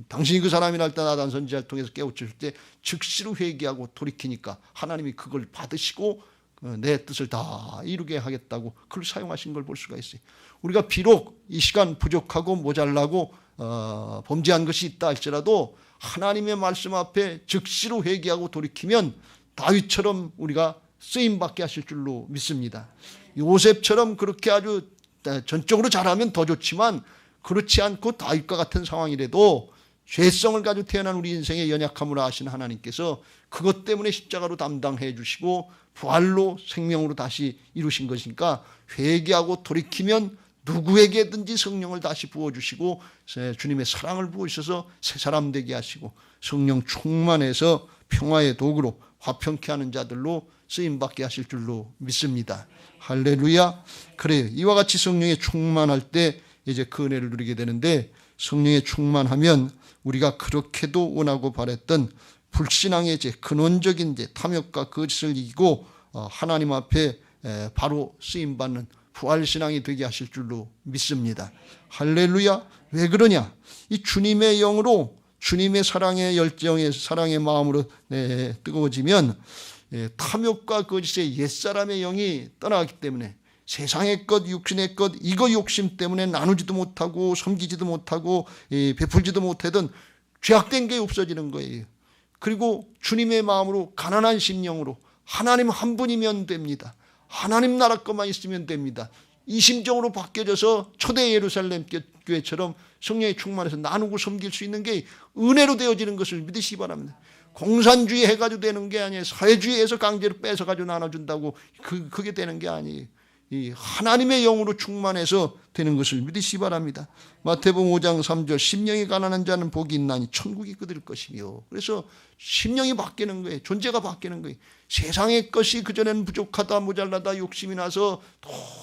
당신이 그 사람이라 할 때 나단 선지자를 통해서 깨우칠 때 즉시로 회개하고 돌이키니까 하나님이 그걸 받으시고 내 뜻을 다 이루게 하겠다고 그걸 사용하신 걸 볼 수가 있어요. 우리가 비록 이 시간 부족하고 모자라고 범죄한 것이 있다 할지라도 하나님의 말씀 앞에 즉시로 회개하고 돌이키면 다윗처럼 우리가 쓰임받게 하실 줄로 믿습니다. 요셉처럼 그렇게 아주 전적으로 잘하면 더 좋지만 그렇지 않고 다윗과 같은 상황이라도 죄성을 가지고 태어난 우리 인생의 연약함을 아시는 하나님께서 그것 때문에 십자가로 담당해 주시고 부활로 생명으로 다시 이루신 것이니까 회개하고 돌이키면 누구에게든지 성령을 다시 부어주시고 주님의 사랑을 부으셔서 새 사람 되게 하시고 성령 충만해서 평화의 도구로 화평케 하는 자들로 쓰임받게 하실 줄로 믿습니다. 할렐루야. 그래요. 이와 같이 성령에 충만할 때 이제 그 은혜를 누리게 되는데, 성령에 충만하면 우리가 그렇게도 원하고 바랬던 불신앙의 죄, 근원적인 죄, 탐욕과 거짓을 이기고 하나님 앞에 바로 쓰임받는 부활신앙이 되게 하실 줄로 믿습니다. 할렐루야. 왜 그러냐? 이 주님의 영으로, 주님의 사랑의 열정의 사랑의 마음으로 뜨거워지면 탐욕과 거짓의 옛사람의 영이 떠나기 때문에 세상의 것, 육신의 것, 이거 욕심 때문에 나누지도 못하고 섬기지도 못하고 베풀지도 못하던 죄악된 게 없어지는 거예요. 그리고 주님의 마음으로 가난한 심령으로 하나님 한 분이면 됩니다. 하나님 나라 것만 있으면 됩니다. 이 심정으로 바뀌어져서 초대 예루살렘 교회처럼 성령에 충만해서 나누고 섬길 수 있는 게 은혜로 되어지는 것을 믿으시기 바랍니다. 공산주의 해가지고 되는 게 아니에요. 사회주의에서 강제로 뺏어가지고 나눠준다고 그게 되는 게 아니에요. 이 하나님의 영으로 충만해서 되는 것을 믿으시기 바랍니다. 마태복음 5장 3절 심령이 가난한 자는 복이 있나니 천국이 그들 것이며. 그래서 심령이 바뀌는 거예요. 존재가 바뀌는 거예요. 세상의 것이 그전에는 부족하다 모자라다 욕심이 나서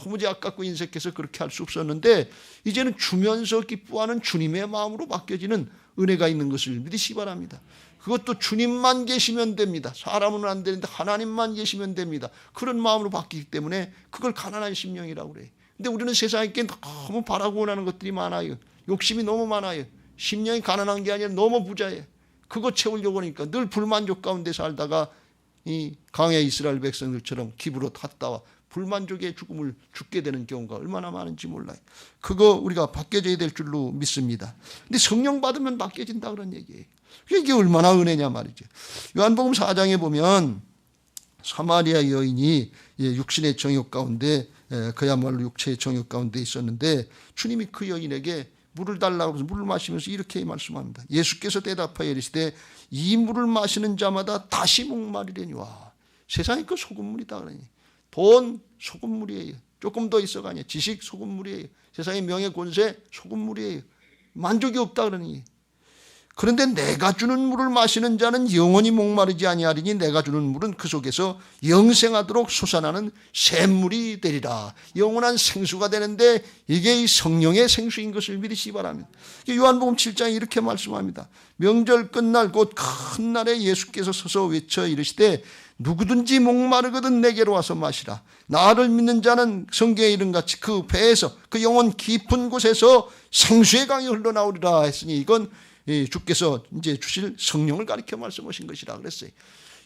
도무지 아깝고 인색해서 그렇게 할 수 없었는데 이제는 주면서 기뻐하는 주님의 마음으로 바뀌어지는 은혜가 있는 것을 믿으시기 바랍니다. 그것도 주님만 계시면 됩니다. 사람은 안 되는데 하나님만 계시면 됩니다. 그런 마음으로 바뀌기 때문에 그걸 가난한 심령이라고 그래요. 근데 우리는 세상에 너무 바라고 원하는 것들이 많아요. 욕심이 너무 많아요. 심령이 가난한 게 아니라 너무 부자예요. 그거 채우려고 하니까 늘 불만족 가운데 살다가 이 강해 이스라엘 백성들처럼 기브로 탔다와 불만족의 죽음을 죽게 되는 경우가 얼마나 많은지 몰라요. 그거 우리가 바뀌어져야 될 줄로 믿습니다. 근데 성령 받으면 바뀌어진다 그런 얘기예요. 이게 얼마나 은혜냐 말이죠. 요한복음 4장에 보면 사마리아 여인이 육신의 정욕 가운데 그야말로 육체의 정욕 가운데 있었는데 주님이 그 여인에게 물을 달라고 해서 물을 마시면서 이렇게 말씀합니다. 예수께서 대답하여 이르시되 이 물을 마시는 자마다 다시 목마르려니와. 세상에 그 소금물이다 그러니. 돈 소금물이에요. 조금 더 있어가 아니에요. 지식 소금물이에요. 세상의 명예 권세 소금물이에요. 만족이 없다 그러니. 그런데 내가 주는 물을 마시는 자는 영원히 목마르지 아니하리니 내가 주는 물은 그 속에서 영생하도록 솟아나는 샘물이 되리라. 영원한 생수가 되는데 이게 이 성령의 생수인 것을 믿으시기 바랍니다. 요한복음 7장에 이렇게 말씀합니다. 명절 끝날 곧 큰 날에 예수께서 서서 외쳐 이르시되 누구든지 목마르거든 내게로 와서 마시라. 나를 믿는 자는 성경에 이른같이 그 배에서 그 영혼 깊은 곳에서 생수의 강이 흘러나오리라 했으니 이건 주께서 이제 주실 성령을 가리켜 말씀하신 것이라 그랬어요.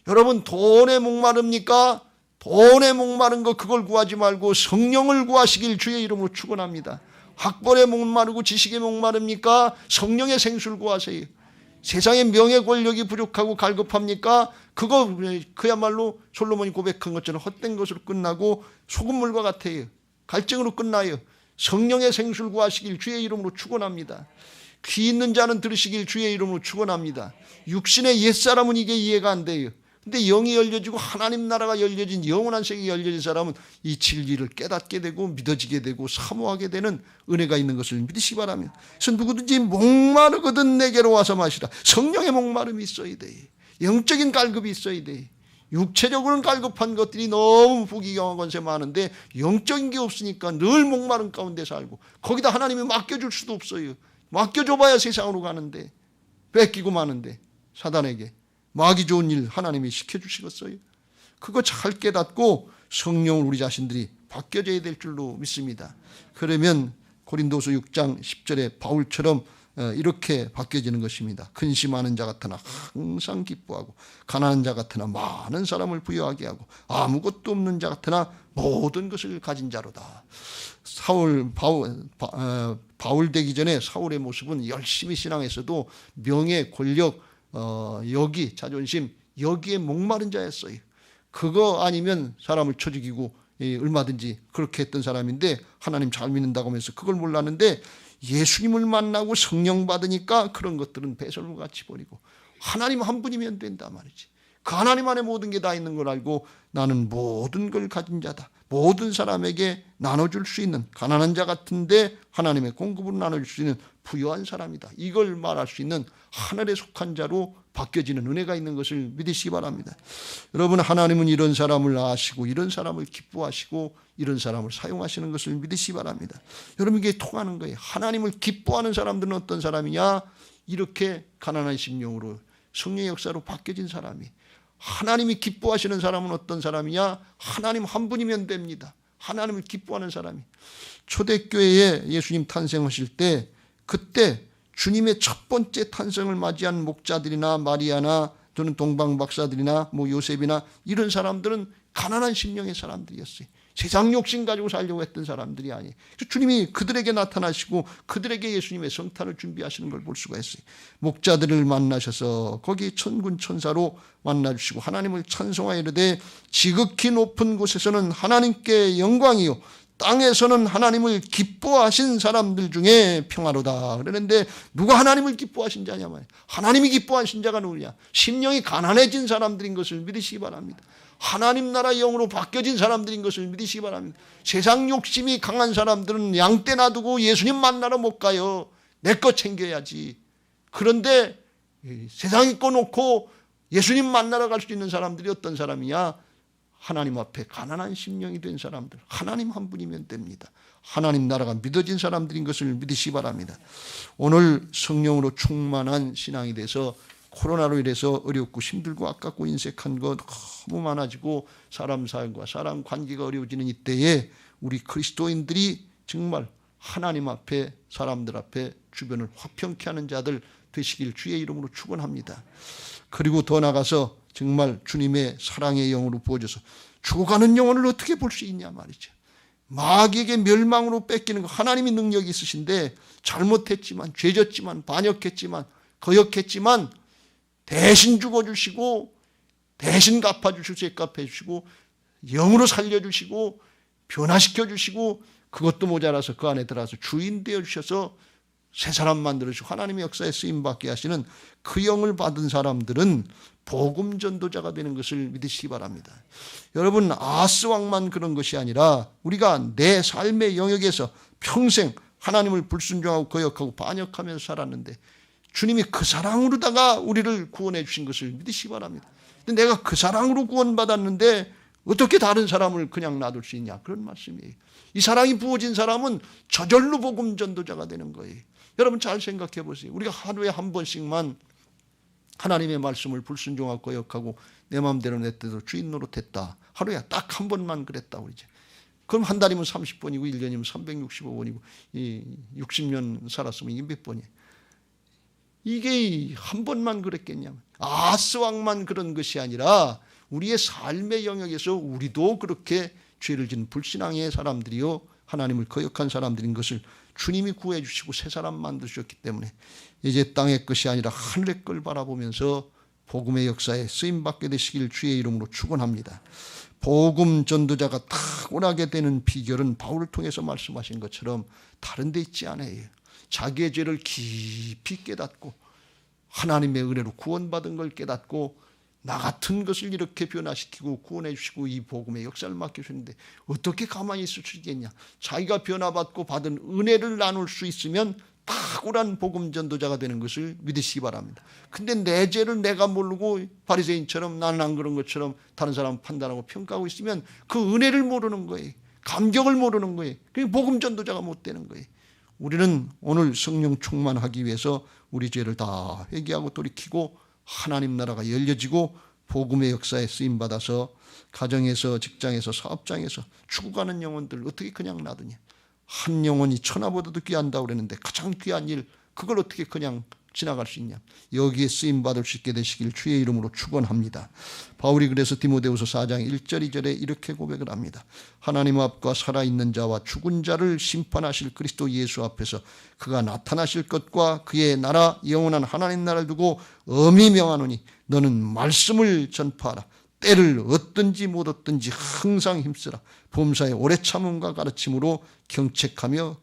여러분 돈에 목마릅니까? 돈에 목마른 거 그걸 구하지 말고 성령을 구하시길 주의 이름으로 축원합니다. 학벌에 목마르고 지식에 목마릅니까? 성령의 생수를 구하세요. 세상의 명예 권력이 부족하고 갈급합니까? 그거 그야말로 솔로몬이 고백한 것처럼 헛된 것으로 끝나고 소금물과 같아요. 갈증으로 끝나요. 성령의 생수를 구하시길 주의 이름으로 축원합니다. 귀 있는 자는 들으시길 주의 이름으로 축원합니다. 육신의 옛사람은 이게 이해가 안 돼요. 근데 영이 열려지고 하나님 나라가 열려진 영원한 세계가 열려진 사람은 이 진리를 깨닫게 되고 믿어지게 되고 사모하게 되는 은혜가 있는 것을 믿으시기 바랍니다. 그래서 누구든지 목마르거든 내게로 와서 마시라. 성령의 목마름이 있어야 돼. 영적인 갈급이 있어야 돼. 육체적으로는 갈급한 것들이 너무 부귀영화 권세 많은데 영적인 게 없으니까 늘 목마른 가운데 살고 거기다 하나님이 맡겨줄 수도 없어요. 맡겨줘봐야 세상으로 가는데 뺏기고 마는데 사단에게 마귀 좋은 일 하나님이 시켜주시겠어요? 그거 잘 깨닫고 성령을 우리 자신들이 바뀌어져야 될 줄로 믿습니다. 그러면 고린도서 6장 10절에 바울처럼 이렇게 바뀌어지는 것입니다. 근심하는 자 같으나 항상 기뻐하고 가난한 자 같으나 많은 사람을 부유하게 하고 아무것도 없는 자 같으나 모든 것을 가진 자로다. 바울 되기 전에 사울의 모습은 열심히 신앙했어도 명예, 권력, 여기, 자존심 여기에 목마른 자였어요. 그거 아니면 사람을 쳐 죽이고 얼마든지 그렇게 했던 사람인데 하나님 잘 믿는다고 하면서 그걸 몰랐는데 예수님을 만나고 성령 받으니까 그런 것들은 배설물같이 버리고 하나님 한 분이면 된다 말이지. 그 하나님 안에 모든 게 다 있는 걸 알고 나는 모든 걸 가진 자다. 모든 사람에게 나눠줄 수 있는 가난한 자 같은데 하나님의 공급으로 나눠줄 수 있는 부유한 사람이다. 이걸 말할 수 있는 하늘에 속한 자로 바뀌어지는 은혜가 있는 것을 믿으시기 바랍니다. 여러분, 하나님은 이런 사람을 아시고 이런 사람을 기뻐하시고 이런 사람을 사용하시는 것을 믿으시기 바랍니다. 여러분, 이게 통하는 거예요. 하나님을 기뻐하는 사람들은 어떤 사람이냐? 이렇게 가난한 심령으로 성령의 역사로 바뀌어진 사람이. 하나님이 기뻐하시는 사람은 어떤 사람이냐? 하나님 한 분이면 됩니다. 하나님을 기뻐하는 사람이. 초대교회에 예수님 탄생하실 때, 그때 주님의 첫 번째 탄생을 맞이한 목자들이나 마리아나 또는 동방 박사들이나 요셉이나 이런 사람들은 가난한 심령의 사람들이었어요. 세상 욕심 가지고 살려고 했던 사람들이 아니에요. 주님이 그들에게 나타나시고 그들에게 예수님의 성탄을 준비하시는 걸 볼 수가 있어요. 목자들을 만나셔서 거기 천군 천사로 만나주시고 하나님을 찬송하여 이르되 지극히 높은 곳에서는 하나님께 영광이요 땅에서는 하나님을 기뻐하신 사람들 중에 평화로다. 그러는데 누가 하나님을 기뻐하신 자냐 말이야. 하나님이 기뻐하신 자가 누구냐? 심령이 가난해진 사람들인 것을 믿으시기 바랍니다. 하나님 나라 영으로 바뀌어진 사람들인 것을 믿으시기 바랍니다. 세상 욕심이 강한 사람들은 양떼 놔두고 예수님 만나러 못 가요. 내 거 챙겨야지. 그런데 세상이 거 놓고 예수님 만나러 갈 수 있는 사람들이 어떤 사람이냐? 하나님 앞에 가난한 심령이 된 사람들. 하나님 한 분이면 됩니다. 하나님 나라가 믿어진 사람들인 것을 믿으시기 바랍니다. 오늘 성령으로 충만한 신앙이 돼서 코로나로 인해서 어렵고 힘들고 아깝고 인색한 것 너무 많아지고 사람 사이와 사람 관계가 어려워지는 이때에 우리 그리스도인들이 정말 하나님 앞에 사람들 앞에 주변을 화평케 하는 자들 되시길 주의 이름으로 축원합니다. 그리고 더 나가서 정말 주님의 사랑의 영으로 부어져서 죽어가는 영혼을 어떻게 볼 수 있냐 말이죠. 마귀에게 멸망으로 뺏기는 거 하나님이 능력이 있으신데 잘못했지만 죄졌지만 반역했지만 거역했지만 대신 죽어주시고 대신 갚아주시고 죄값 해주시고 영으로 살려주시고 변화시켜주시고 그것도 모자라서 그 안에 들어가서 주인 되어주셔서 새 사람 만들어주시고 하나님의 역사에 쓰임받게 하시는 그 영을 받은 사람들은 복음 전도자가 되는 것을 믿으시기 바랍니다. 여러분, 아하스 왕만 그런 것이 아니라 우리가 내 삶의 영역에서 평생 하나님을 불순종하고 거역하고 반역하면서 살았는데 주님이 그 사랑으로다가 우리를 구원해 주신 것을 믿으시기 바랍니다. 근데 내가 그 사랑으로 구원받았는데 어떻게 다른 사람을 그냥 놔둘 수 있냐? 그런 말씀이에요. 이 사랑이 부어진 사람은 저절로 복음 전도자가 되는 거예요. 여러분 잘 생각해 보세요. 우리가 하루에 한 번씩만 하나님의 말씀을 불순종하고 거역하고 내 마음대로 내 뜻대로 주인 노릇했다. 하루에 딱 한 번만 그랬다 그러죠. 그럼 한 달이면 30번이고 1년이면 365번이고 60년 살았으면 이게 몇 번이에요? 이게 한 번만 그랬겠냐면 아하스 왕만 그런 것이 아니라 우리의 삶의 영역에서 우리도 그렇게 죄를 지은 불신앙의 사람들이요 하나님을 거역한 사람들인 것을 주님이 구해 주시고 새 사람 만드셨기 때문에 이제 땅의 것이 아니라 하늘의 걸 바라보면서 복음의 역사에 쓰임받게 되시길 주의 이름으로 축원합니다. 복음 전도자가 탁월하게 되는 비결은 바울을 통해서 말씀하신 것처럼 다른 데 있지 않아요. 자기의 죄를 깊이 깨닫고 하나님의 은혜로 구원받은 걸 깨닫고 나 같은 것을 이렇게 변화시키고 구원해 주시고 이 복음의 역사를 맡겨주는데 어떻게 가만히 있을 수 있겠냐. 자기가 변화받고 받은 은혜를 나눌 수 있으면 탁월한 복음 전도자가 되는 것을 믿으시기 바랍니다. 근데 내 죄를 내가 모르고 바리새인처럼 나는 안 그런 것처럼 다른 사람 판단하고 평가하고 있으면 그 은혜를 모르는 거예요. 감격을 모르는 거예요. 그게 복음 전도자가 못 되는 거예요. 우리는 오늘 성령 충만하기 위해서 우리 죄를 다 회개하고 돌이키고 하나님 나라가 열려지고 복음의 역사에 쓰임받아서 가정에서 직장에서 사업장에서 죽어가는 영혼들 어떻게 그냥 놔두냐. 한 영혼이 천하보다도 귀한다고 그랬는데 가장 귀한 일 그걸 어떻게 그냥 지나갈 수 있냐. 여기에 쓰임받을 수 있게 되시길 주의 이름으로 축원합니다. 바울이 그래서 디모데후서 4장 1절 2절에 이렇게 고백을 합니다. 하나님 앞과 살아있는 자와 죽은 자를 심판하실 그리스도 예수 앞에서 그가 나타나실 것과 그의 나라 영원한 하나님 나라를 두고 엄히 명하노니 너는 말씀을 전파하라. 때를 얻든지 못 얻든지 항상 힘쓰라. 범사의 오래 참음과 가르침으로 경책하며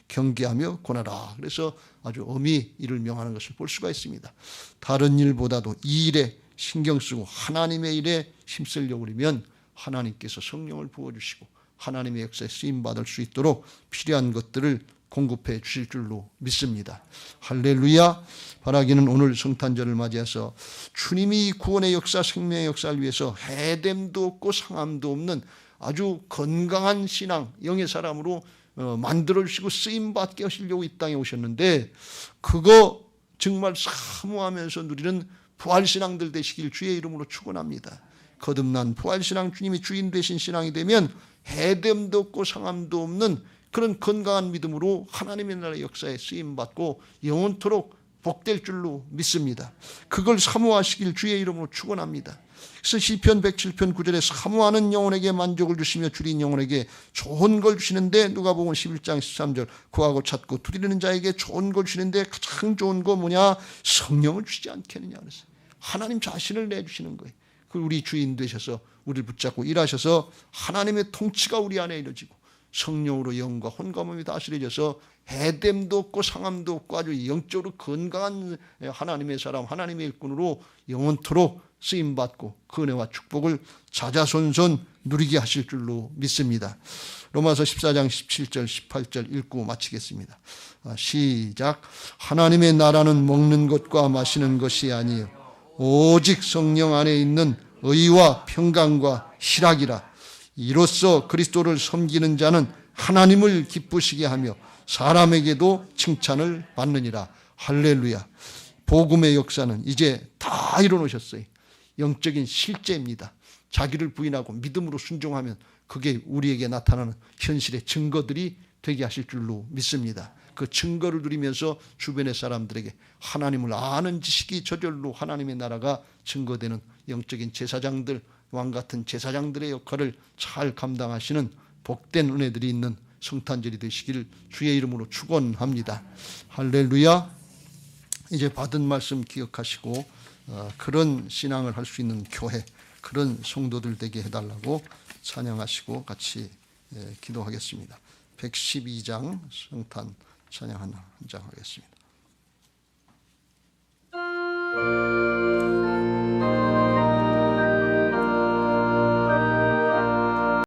경계하며 권하라. 그래서 아주 엄히 이를 명하는 것을 볼 수가 있습니다. 다른 일보다도 이 일에 신경 쓰고 하나님의 일에 힘쓰려고 그러면 하나님께서 성령을 부어주시고 하나님의 역사에 쓰임받을 수 있도록 필요한 것들을 공급해 주실 줄로 믿습니다. 할렐루야. 바라기는 오늘 성탄절을 맞이해서 주님이 구원의 역사, 생명의 역사를 위해서 해됨도 없고 상함도 없는 아주 건강한 신앙, 영의 사람으로 만들어주시고 쓰임받게 하시려고 이 땅에 오셨는데, 그거 정말 사모하면서 누리는 부활신앙들 되시길 주의 이름으로 축원합니다. 거듭난 부활신앙, 주님이 주인 되신 신앙이 되면 해됨도 없고 상함도 없는 그런 건강한 믿음으로 하나님의 나라의 역사에 쓰임받고 영원토록 복될 줄로 믿습니다. 그걸 사모하시길 주의 이름으로 축원합니다. 그래서 시편 107편 9절에 사모하는 영혼에게 만족을 주시며 줄인 영혼에게 좋은 걸 주시는데, 누가복음 11장 13절 구하고 찾고 두드리는 자에게 좋은 걸 주시는데 가장 좋은 거 뭐냐? 성령을 주시지 않겠느냐 그랬어요. 하나님 자신을 내주시는 거예요. 우리 주인 되셔서 우리를 붙잡고 일하셔서 하나님의 통치가 우리 안에 이루어지고 성령으로 영과 혼과 몸이 다스려져서 해됨도 없고 상함도 없고 아주 영적으로 건강한 하나님의 사람, 하나님의 일꾼으로 영원토록 쓰임받고 그 은혜와 축복을 자자손손 누리게 하실 줄로 믿습니다. 로마서 14장 17절 18절 읽고 마치겠습니다. 시작. 하나님의 나라는 먹는 것과 마시는 것이 아니요 오직 성령 안에 있는 의와 평강과 희락이라. 이로써 그리스도를 섬기는 자는 하나님을 기쁘시게 하며 사람에게도 칭찬을 받느니라. 할렐루야. 복음의 역사는 이제 다 이뤄놓으셨어요. 영적인 실제입니다. 자기를 부인하고 믿음으로 순종하면 그게 우리에게 나타나는 현실의 증거들이 되게 하실 줄로 믿습니다. 그 증거를 누리면서 주변의 사람들에게 하나님을 아는 지식이 저절로 하나님의 나라가 증거되는 영적인 제사장들, 왕같은 제사장들의 역할을 잘 감당하시는 복된 은혜들이 있는 성탄절이 되시길 주의 이름으로 축원합니다. 할렐루야. 이제 받은 말씀 기억하시고 그런 신앙을 할 수 있는 교회, 그런 성도들 되게 해달라고 찬양하시고 같이 기도하겠습니다. 112장 성탄 찬양 한 장 하겠습니다.